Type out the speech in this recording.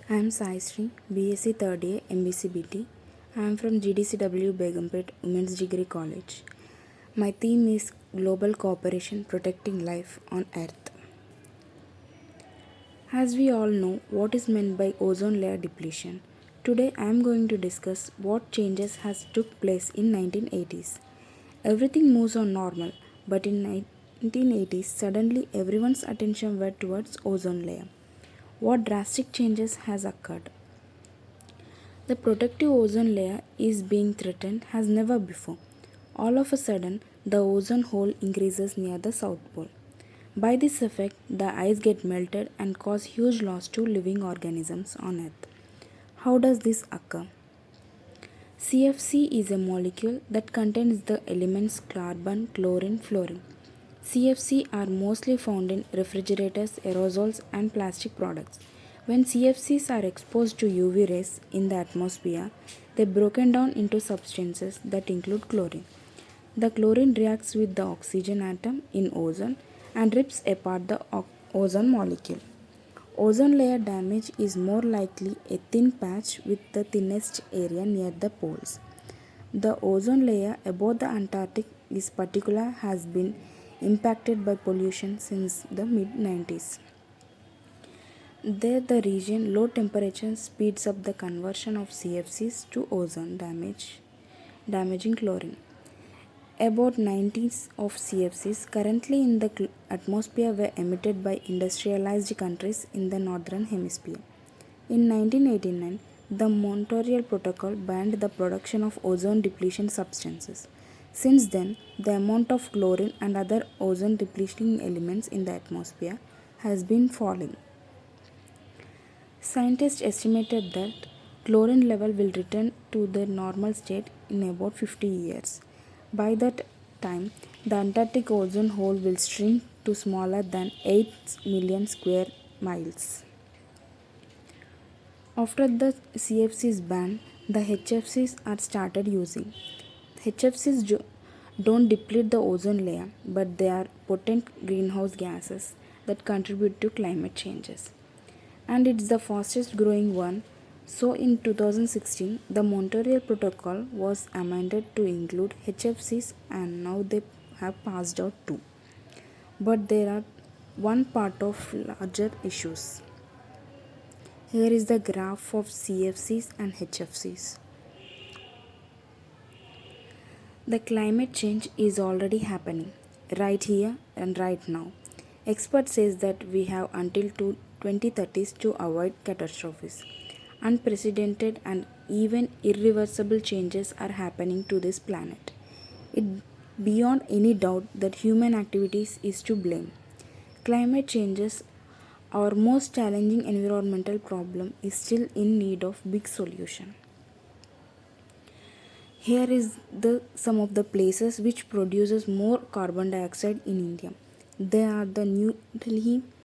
I am sree, BSc third year MBCBT. I am from GDCW Begumpet Women's Degree College. My theme is Global Cooperation Protecting Life on Earth. As we all know what is meant by ozone layer depletion, today I am going to discuss what changes has took place in 1980s. Everything moves on normal, but in 1980s suddenly everyone's attention went towards ozone layer. What drastic changes has occurred? The protective ozone layer is being threatened as never before. All of a sudden, the ozone hole increases near the South Pole. By this effect, the ice get melted and cause huge loss to living organisms on Earth. How does this occur? CFC is a molecule that contains the elements carbon, chlorine, fluorine. CFC are mostly found in refrigerators, aerosols, and plastic products. When CFCs are exposed to UV rays in the atmosphere, they are broken down into substances that include chlorine. The chlorine reacts with the oxygen atom in ozone and rips apart the ozone molecule. Ozone layer damage is more likely a thin patch with the thinnest area near the poles. The ozone layer above the Antarctic is particular has been impacted by pollution since the mid 90s. There the region low temperature speeds up the conversion of CFCs to ozone damaging chlorine. About 90 of CFCs currently in the atmosphere were emitted by industrialized countries in the northern hemisphere. In 1989, the Montreal Protocol banned the production of ozone depletion substances. Since then, the amount of chlorine and other ozone depleting elements in the atmosphere has been falling. Scientists estimated that chlorine level will return to the normal state in about 50 years. By that time, the Antarctic ozone hole will shrink to smaller than 8 million square miles. After the CFCs ban, the HFCs are started using. HFCs don't deplete the ozone layer, but they are potent greenhouse gases that contribute to climate changes. And it's the fastest growing one. So in 2016, the Montreal Protocol was amended to include HFCs and now they have passed out too. But there are one part of larger issues. Here is the graph of CFCs and HFCs. The climate change is already happening right here and right now. Expert says that we have until 2030s to avoid catastrophes. Unprecedented and even irreversible changes are happening to this planet. It beyond any doubt that human activities is to blame. Climate changes, our most challenging environmental problem, is still in need of big solution. Here is the some of the places which produces more carbon dioxide in India. They are the New Delhi,